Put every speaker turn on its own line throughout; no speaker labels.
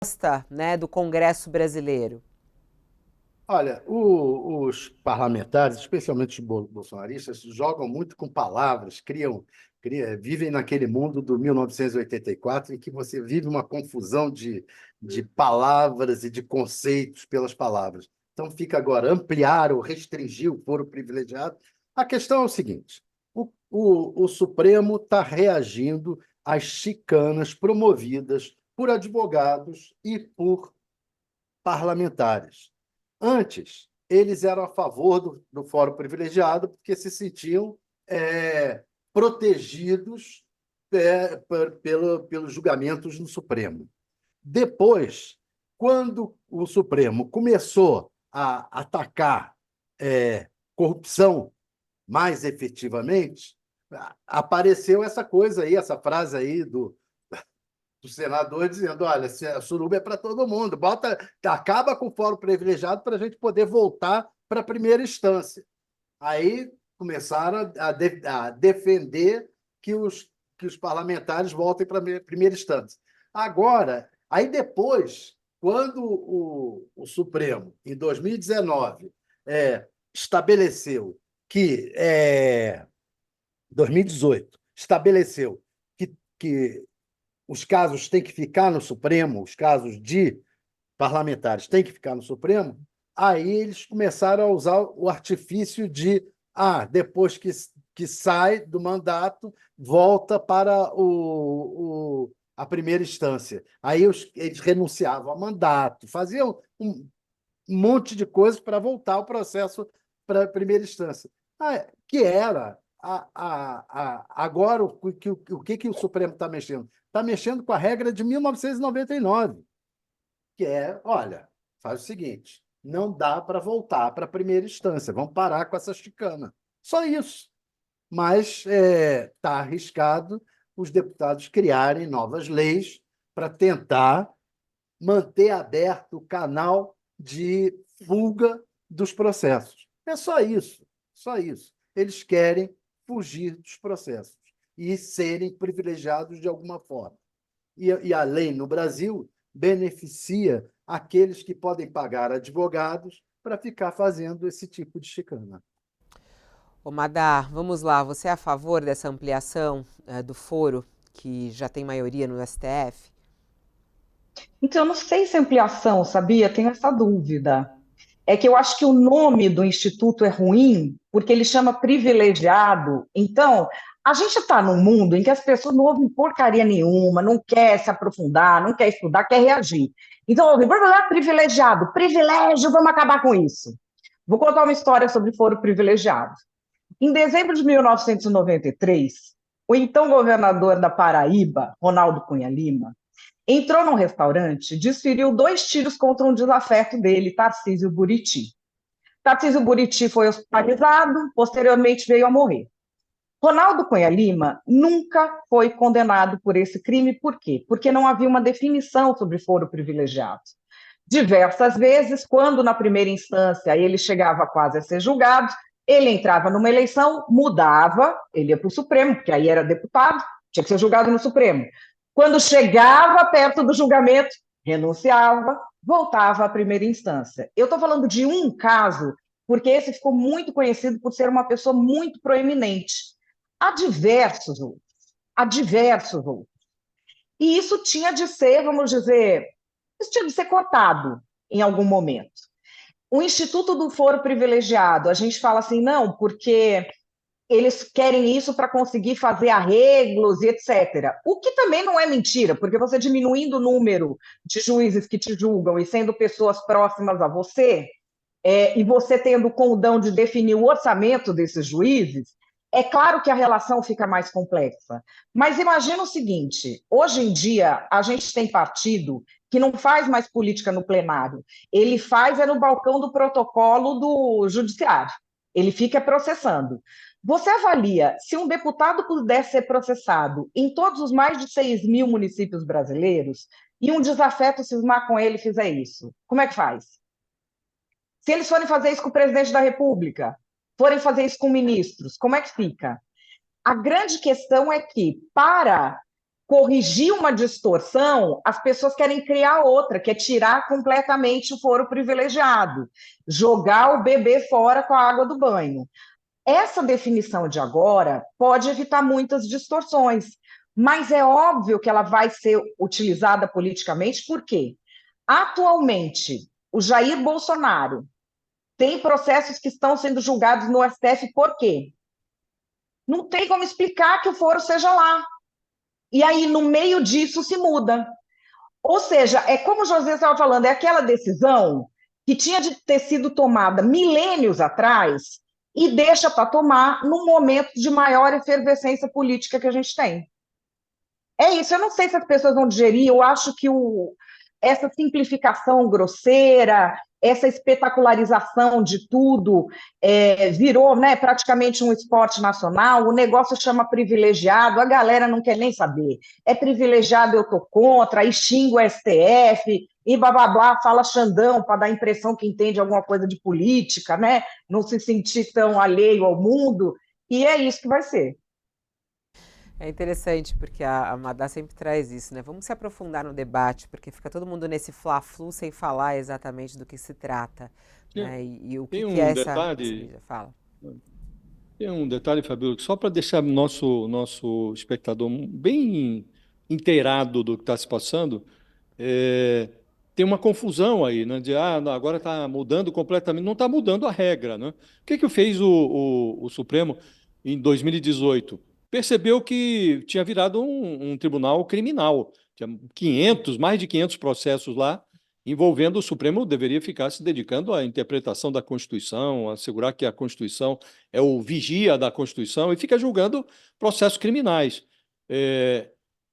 gosta, né, do Congresso brasileiro?
Olha, os parlamentares, especialmente os bolsonaristas, jogam muito com palavras, vivem naquele mundo do 1984 em que você vive uma confusão de palavras e de conceitos pelas palavras. Então fica agora ampliar ou restringir o foro privilegiado. A questão é o seguinte: o Supremo está reagindo às chicanas promovidas por advogados e por parlamentares. Antes, eles eram a favor do fórum privilegiado porque se sentiam protegidos pelos julgamentos no Supremo. Depois, quando o Supremo começou a atacar corrupção mais efetivamente, apareceu essa coisa aí, essa frase aí do senador dizendo: olha, a suruba é para todo mundo, acaba com o fórum privilegiado para a gente poder voltar para a primeira instância. Aí começaram a defender que os parlamentares voltem para a primeira instância. Agora, aí depois, quando o Supremo, em 2019, estabeleceu que, 2018, estabeleceu que os casos têm que ficar no Supremo, os casos de parlamentares têm que ficar no Supremo, aí eles começaram a usar o artifício de, depois que sai do mandato, volta para a primeira instância. Aí eles renunciavam ao mandato, faziam um monte de coisas para voltar o processo para a primeira instância. Que era agora o que o Supremo está mexendo? Está mexendo com a regra de 1999, que é, olha, faz o seguinte, não dá para voltar para a primeira instância, vamos parar com essa chicana. Só isso. Mas está arriscado os deputados criarem novas leis para tentar manter aberto o canal de fuga dos processos. É só isso, só isso. Eles querem fugir dos processos e serem privilegiados de alguma forma. E a lei no Brasil beneficia aqueles que podem pagar advogados para ficar fazendo esse tipo de chicana.
Ô Madar, vamos lá, você é a favor dessa ampliação do foro, que já tem maioria no STF?
Então, eu não sei se é ampliação, sabia? Tenho essa dúvida. É que eu acho que o nome do instituto é ruim, porque ele chama privilegiado. Então, a gente está num mundo em que as pessoas não ouvem porcaria nenhuma, não quer se aprofundar, não quer estudar, quer reagir. Então, ouvem, privilegiado, privilégio, vamos acabar com isso. Vou contar uma história sobre foro privilegiado. Em dezembro de 1993, o então governador da Paraíba, Ronaldo Cunha Lima, entrou num restaurante, desferiu 2 tiros contra um desafeto dele, Tarcísio Buriti. Tarcísio Buriti foi hospitalizado, posteriormente veio a morrer. Ronaldo Cunha Lima nunca foi condenado por esse crime, por quê? Porque não havia uma definição sobre foro privilegiado. Diversas vezes, quando na primeira instância ele chegava quase a ser julgado, ele entrava numa eleição, mudava, ele ia para o Supremo, porque aí era deputado, tinha que ser julgado no Supremo. Quando chegava perto do julgamento, renunciava, voltava à primeira instância. Eu estou falando de um caso, porque esse ficou muito conhecido por ser uma pessoa muito proeminente. Há diversos outros, há diversos outros. E isso tinha de ser, vamos dizer, isso tinha de ser cortado em algum momento. O Instituto do Foro Privilegiado, a gente fala assim, não, porque eles querem isso para conseguir fazer arreglos e etc. O que também não é mentira, porque você diminuindo o número de juízes que te julgam e sendo pessoas próximas a você, e você tendo o condão de definir o orçamento desses juízes, é claro que a relação fica mais complexa. Mas imagina o seguinte: hoje em dia, a gente tem partido que não faz mais política no plenário, ele faz no balcão do protocolo do judiciário, ele fica processando. Você avalia se um deputado pudesse ser processado em todos os mais de 6 mil municípios brasileiros e um desafeto cismar com ele e fizer isso? Como é que faz? Se eles forem fazer isso com o presidente da República, forem fazer isso com ministros, como é que fica? A grande questão é que, para corrigir uma distorção, as pessoas querem criar outra, que é tirar completamente o foro privilegiado, jogar o bebê fora com a água do banho. Essa definição de agora pode evitar muitas distorções, mas é óbvio que ela vai ser utilizada politicamente, por quê? Atualmente, o Jair Bolsonaro tem processos que estão sendo julgados no STF, por quê? Não tem como explicar que o foro seja lá. E aí, no meio disso, se muda. Ou seja, é como o José estava falando, é aquela decisão que tinha de ter sido tomada milênios atrás e deixa para tomar num momento de maior efervescência política que a gente tem. É isso, eu não sei se as pessoas vão digerir, eu acho que essa simplificação grosseira, essa espetacularização de tudo, virou, né, praticamente um esporte nacional, o negócio chama privilegiado, a galera não quer nem saber. É privilegiado, eu tô contra, aí xinga o STF, e blá, blá, blá, fala Xandão para dar a impressão que entende alguma coisa de política, né? Não se sentir tão alheio ao mundo, e é isso que vai ser.
É interessante, porque a Madá sempre traz isso, né? Vamos se aprofundar no debate, porque fica todo mundo nesse fla-flu sem falar exatamente do que se trata, né? E o
Tem
que é
um
essa
detalhe,
mídia? Fala.
tem um detalhe, Fabíola, que só para deixar nosso espectador bem inteirado do que está se passando, tem uma confusão aí, né? De não, agora está mudando completamente. Não está mudando a regra, né? O que fez o Supremo em 2018? Percebeu que tinha virado um tribunal criminal. Tinha mais de 500 processos lá, envolvendo o Supremo, deveria ficar se dedicando à interpretação da Constituição, assegurar que a Constituição é o vigia da Constituição, e fica julgando processos criminais.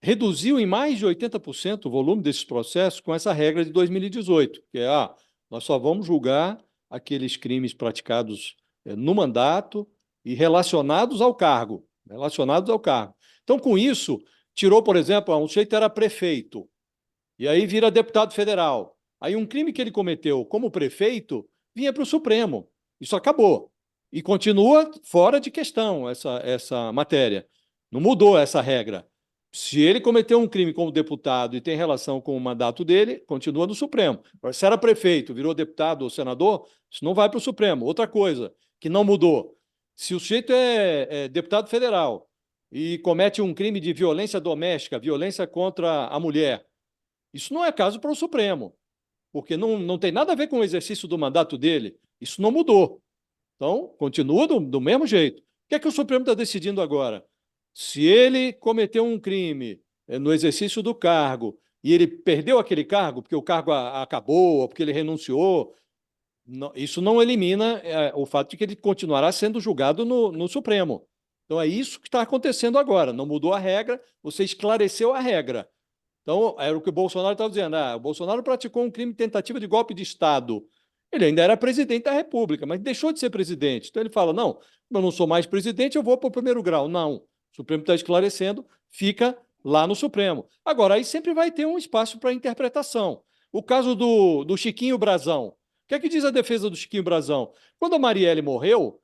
Reduziu em mais de 80% o volume desses processos com essa regra de 2018, que é, nós só vamos julgar aqueles crimes praticados no mandato e relacionados ao cargo. Então, com isso, tirou, por exemplo, um sujeito era prefeito, e aí vira deputado federal. Aí um crime que ele cometeu como prefeito vinha para o Supremo. Isso acabou. E continua fora de questão essa matéria. Não mudou essa regra. Se ele cometeu um crime como deputado e tem relação com o mandato dele, continua no Supremo. Agora, se era prefeito, virou deputado ou senador, isso não vai para o Supremo. Outra coisa que não mudou. Se o sujeito é deputado federal e comete um crime de violência doméstica, violência contra a mulher, isso não é caso para o Supremo, porque não tem nada a ver com o exercício do mandato dele. Isso não mudou. Então, continua do mesmo jeito. O que é que o Supremo está decidindo agora? Se ele cometeu um crime no exercício do cargo e ele perdeu aquele cargo porque o cargo acabou ou porque ele renunciou, isso não elimina o fato de que ele continuará sendo julgado no Supremo. Então, é isso que está acontecendo agora. Não mudou a regra, você esclareceu a regra. Então, era o que o Bolsonaro estava dizendo. O Bolsonaro praticou um crime de tentativa de golpe de Estado. Ele ainda era presidente da República, mas deixou de ser presidente. Então, ele fala, não, eu não sou mais presidente, eu vou para o primeiro grau. Não, o Supremo está esclarecendo, fica lá no Supremo. Agora, aí sempre vai ter um espaço para interpretação. O caso do Chiquinho Brazão. O que é que diz a defesa do Chiquinho Brazão? Quando a Marielle morreu,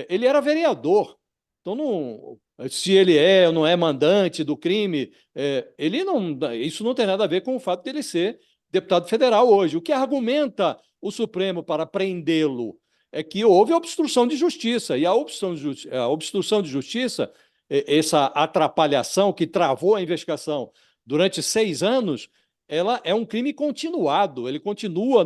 ele era vereador. Então, se ele é ou não é mandante do crime, isso não tem nada a ver com o fato de ele ser deputado federal hoje. O que argumenta o Supremo para prendê-lo é que houve obstrução de justiça, e a obstrução de justiça, essa atrapalhação que travou a investigação durante 6 anos, ela é um crime continuado, ele continua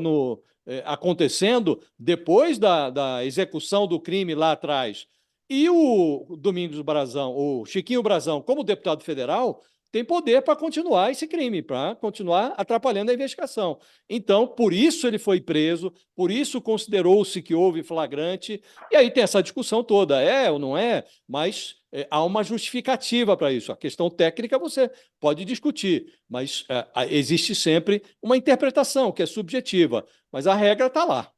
acontecendo depois da execução do crime lá atrás. E o Domingos Brazão, o Chiquinho Brazão, como deputado federal, tem poder para continuar esse crime, para continuar atrapalhando a investigação. Então, por isso ele foi preso, por isso considerou-se que houve flagrante, e aí tem essa discussão toda, ou não é, mas há uma justificativa para isso. A questão técnica você pode discutir, mas existe sempre uma interpretação que é subjetiva, mas a regra está lá.